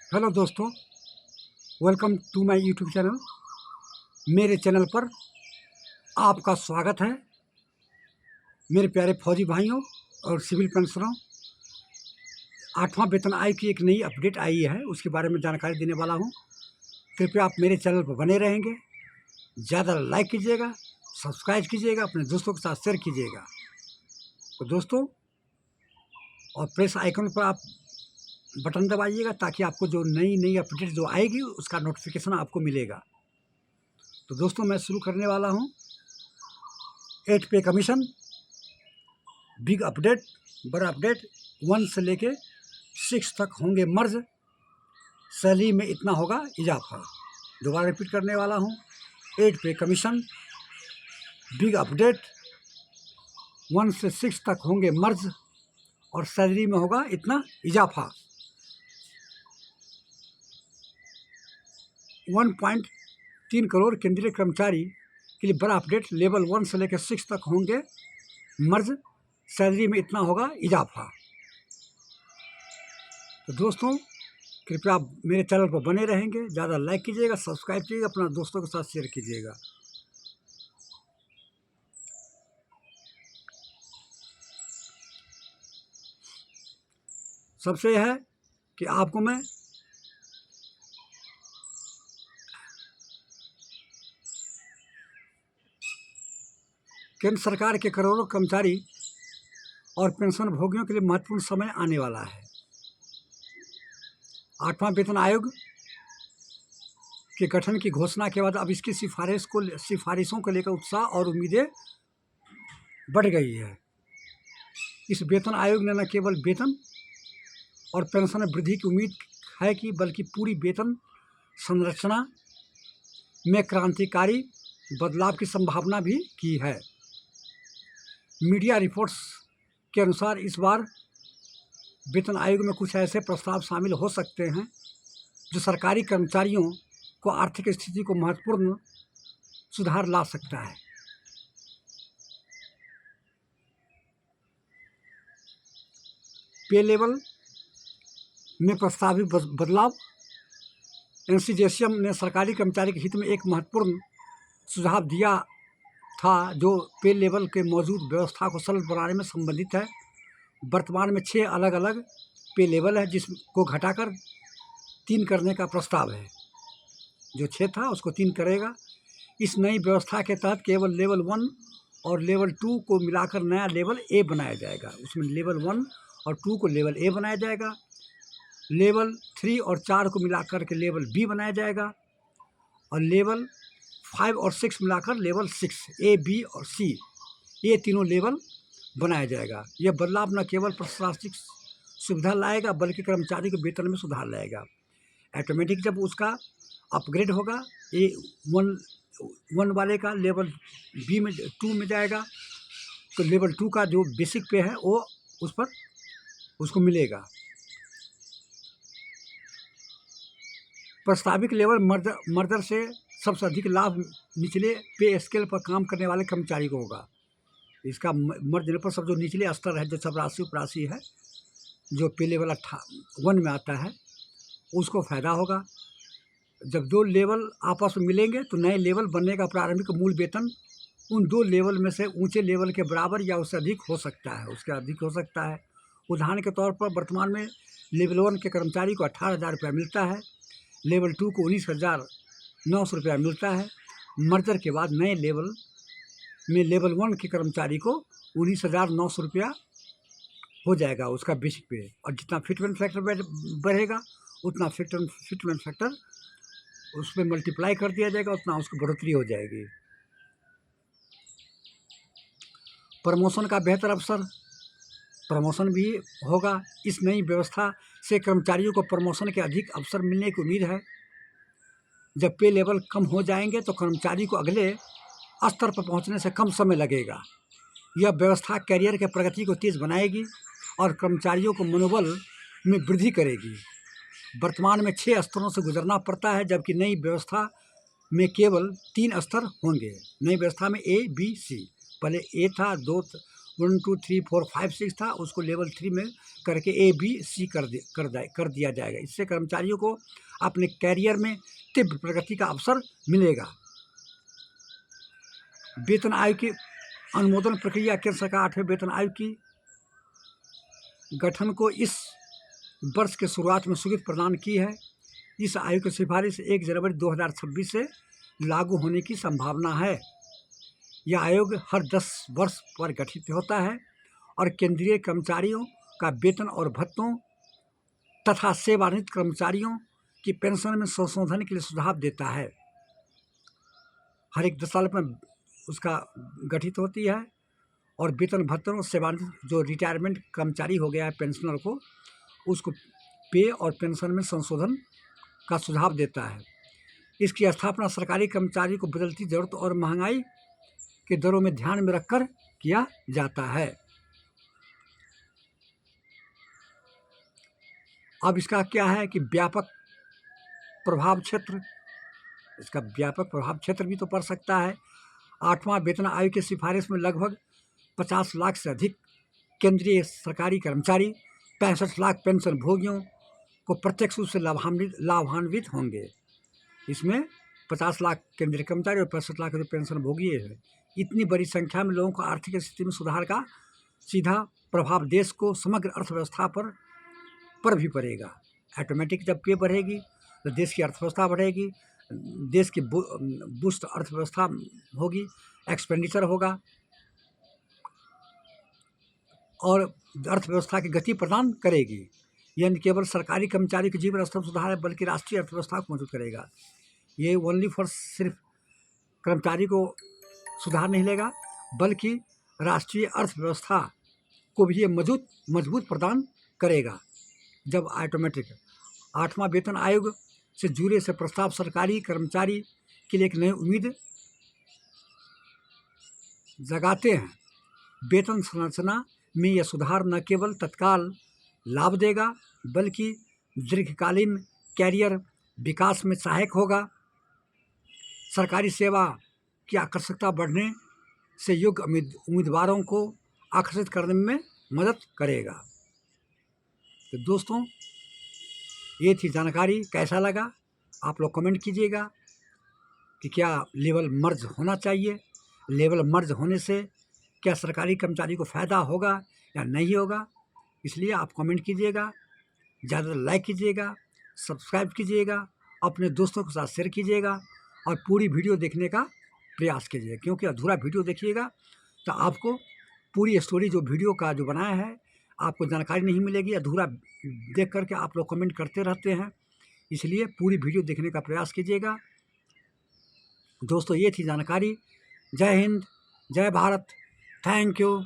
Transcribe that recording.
Hello दोस्तों, welcome to my YouTube channel. मेरे channel पर आपका स्वागत है। मेरे प्यारे फौजी भाइयों और सिविल पेंशनरों, 8वां वेतन आयोग की एक नई अपडेट आई है, उसके बारे में जानकारी देने वाला हूं। कृपया आप मेरे चैनल पर बने रहेंगे। ज़्यादा लाइक कीजिएगा, सब्सक्राइब कीजिएगा, अपने दोस्तों के साथ शेयर कीजिएगा। तो दोस्तों, और प्रेस आइकन पर आप बटन दबाइएगा ताकि आपको जो नई नई अपडेट जो आएगी उसका नोटिफिकेशन आपको मिलेगा। तो दोस्तों, मैं शुरू करने वाला हूं। 8 पे कमीशन, बिग अपडेट, बड़ा अपडेट। 1 से लेके 6 तक होंगे मर्ज, सैलरी में इतना होगा इजाफा। दोबारा रिपीट करने वाला हूँ। 8 पे कमीशन, बिग अपडेट। 1 से 6 तक होंगे मर्ज और सैलरी में होगा इतना इजाफा। 1.3 करोड़ केंद्रीय कर्मचारी के लिए बड़ा अपडेट। लेवल 1 से लेकर 6 तक होंगे मर्ज, सैलरी में इतना होगा इजाफा। तो दोस्तों, कृपया आप मेरे चैनल पर बने रहेंगे। ज़्यादा लाइक कीजिएगा, सब्सक्राइब कीजिएगा, अपना दोस्तों के साथ शेयर कीजिएगा। सबसे यह है कि आपको मैं केंद्र सरकार के करोड़ों कर्मचारी और पेंशन भोगियों के लिए महत्वपूर्ण समय आने वाला है। 8वां वेतन आयोग के गठन की घोषणा के बाद अब इसकी सिफारिशों को लेकर उत्साह और उम्मीदें बढ़ गई है। इस वेतन आयोग ने न केवल वेतन और पेंशन में वृद्धि की उम्मीद है कि बल्कि पूरी वेतन संरचना में क्रांतिकारी बदलाव की संभावना भी की है। मीडिया रिपोर्ट्स के अनुसार इस बार वेतन आयोग में कुछ ऐसे प्रस्ताव शामिल हो सकते हैं जो सरकारी कर्मचारियों को आर्थिक स्थिति को महत्वपूर्ण सुधार ला सकता है। पे लेवल में प्रस्तावित बदलाव। एनसीजेसीएम ने सरकारी कर्मचारी के हित में एक महत्वपूर्ण सुझाव दिया था जो पे लेवल के मौजूद व्यवस्था को सरल बनाने में संबंधित है। वर्तमान में 6 अलग अलग पे लेवल है, जिसको घटाकर 3 करने का प्रस्ताव है। जो 6 था उसको 3 करेगा। इस नई व्यवस्था के तहत केवल लेवल 1 और लेवल 2 को मिलाकर नया लेवल ए बनाया जाएगा। उसमें लेवल 1 और 2 को लेवल ए बनाया जाएगा। लेवल 3 और 4 को मिलाकर के लेवल बी बनाया जाएगा और लेवल 5 और 6 मिलाकर लेवल 6, ए, बी और सी, ये तीनों लेवल बनाया जाएगा। यह बदलाव न केवल प्रशासनिक सुविधा लाएगा बल्कि कर्मचारी के वेतन में सुधार लाएगा। ऑटोमेटिक जब उसका अपग्रेड होगा, ए 1 वाले का लेवल बी में 2 में जाएगा तो लेवल 2 का जो बेसिक पे है वो उस पर उसको मिलेगा। प्रस्तावित लेवल मर्दर से सबसे अधिक लाभ निचले पे स्केल पर काम करने वाले कर्मचारी को होगा। इसका मर्ज पर सब जो निचले स्तर है, जो चपरासी उपरासी है, जो पे लेवल 1 में आता है, उसको फ़ायदा होगा। जब 2 लेवल आपस में मिलेंगे तो नए लेवल बनने का प्रारंभिक मूल वेतन उन 2 लेवल में से ऊंचे लेवल के बराबर या उससे अधिक हो सकता है, उसके अधिक हो सकता है। उदाहरण के तौर पर वर्तमान में लेवल 1 के कर्मचारी को 18,000 रुपया मिलता है, लेवल 2 को 19,900 रुपया मिलता है। मर्जर के बाद नए लेवल में लेवल 1 के कर्मचारी को 19,900 रुपया हो जाएगा उसका बेसिक पे। और जितना फिटमेंट फैक्टर बढ़ेगा उतना फिटमेंट फैक्टर उसमें मल्टीप्लाई कर दिया जाएगा, उतना उसकी बढ़ोतरी हो जाएगी। प्रमोशन का बेहतर अवसर, प्रमोशन भी होगा। इस नई व्यवस्था से कर्मचारियों को प्रमोशन के अधिक अवसर मिलने की उम्मीद है। जब पे लेवल कम हो जाएंगे तो कर्मचारी को अगले स्तर पर पहुंचने से कम समय लगेगा। यह व्यवस्था कैरियर के प्रगति को तेज बनाएगी और कर्मचारियों को मनोबल में वृद्धि करेगी। वर्तमान में 6 स्तरों से गुजरना पड़ता है, जबकि नई व्यवस्था में केवल 3 स्तर होंगे। नई व्यवस्था में ए, बी, सी, पहले ए था, 2 1 2 3 4 5 6 था, उसको लेवल 3 में करके ABC कर दिया जाएगा। इससे कर्मचारियों को अपने कैरियर में तीव्र प्रगति का अवसर मिलेगा। वेतन आयोग की अनुमोदन प्रक्रिया केंद्र सरकार 8वें वेतन आयोग की गठन को इस वर्ष के शुरुआत में स्वीकृति प्रदान की है। इस आयोग की सिफारिश 1 जनवरी 2026 से लागू होने की संभावना है। यह आयोग हर 10 वर्ष पर गठित होता है और केंद्रीय कर्मचारियों का वेतन और भत्तों तथा सेवानिवृत्त कर्मचारियों की पेंशन में संशोधन के लिए सुझाव देता है। हर एक 10 साल में उसका गठित होती है और वेतन भत्तों सेवानिवृत्त जो रिटायरमेंट कर्मचारी हो गया है पेंशनर को, उसको पे और पेंशन में संशोधन का सुझाव देता है। इसकी स्थापना सरकारी कर्मचारी को बदलती जरूरत और महंगाई के दरों में ध्यान में रखकर किया जाता है। अब इसका क्या है कि व्यापक प्रभाव क्षेत्र, इसका व्यापक प्रभाव क्षेत्र भी तो पड़ सकता है। 8वां वेतन आयोग की सिफारिश में लगभग 50 लाख से अधिक केंद्रीय सरकारी कर्मचारी, 65 लाख पेंशन भोगियों को प्रत्यक्ष रूप से लाभान्वित होंगे। इसमें 50 लाख केंद्रीय कर्मचारी और 65 लाख जो पेंशन भोगी है। इतनी बड़ी संख्या में लोगों को आर्थिक स्थिति में सुधार का सीधा प्रभाव देश को समग्र अर्थव्यवस्था पर भी पड़ेगा। ऑटोमेटिक जब पे बढ़ेगी तो देश की अर्थव्यवस्था बढ़ेगी, देश की बूस्ट अर्थव्यवस्था होगी, एक्सपेंडिचर होगा और अर्थव्यवस्था की गति प्रदान करेगी। यह न केवल सरकारी कर्मचारी के जीवन स्तर में सुधार है बल्कि राष्ट्रीय अर्थव्यवस्था को मजबूत करेगा। ये ओनली फॉर सिर्फ कर्मचारी को सुधार नहीं लेगा बल्कि राष्ट्रीय अर्थव्यवस्था को भी ये मजबूत प्रदान करेगा। जब ऑटोमेटिक 8वां वेतन आयोग से जुड़े से प्रस्ताव सरकारी कर्मचारी के लिए एक नई उम्मीद जगाते हैं। वेतन संरचना में यह सुधार न केवल तत्काल लाभ देगा बल्कि दीर्घकालीन कैरियर विकास में सहायक होगा। सरकारी सेवा की आकर्षकता बढ़ने से योग्य उम्मीदवारों को आकर्षित करने में मदद करेगा। तो दोस्तों, ये थी जानकारी। कैसा लगा आप लोग कमेंट कीजिएगा कि क्या लेवल मर्ज होना चाहिए, लेवल मर्ज होने से क्या सरकारी कर्मचारी को फ़ायदा होगा या नहीं होगा। इसलिए आप कमेंट कीजिएगा, ज़्यादा लाइक कीजिएगा, सब्सक्राइब कीजिएगा, अपने दोस्तों के साथ शेयर कीजिएगा और पूरी वीडियो देखने का प्रयास कीजिएगा, क्योंकि अधूरा वीडियो देखिएगा तो आपको पूरी स्टोरी जो वीडियो का जो बनाया है आपको जानकारी नहीं मिलेगी। अधूरा देख करके आप लोग कमेंट करते रहते हैं, इसलिए पूरी वीडियो देखने का प्रयास कीजिएगा। दोस्तों, ये थी जानकारी। जय हिंद, जय भारत, थैंक यू।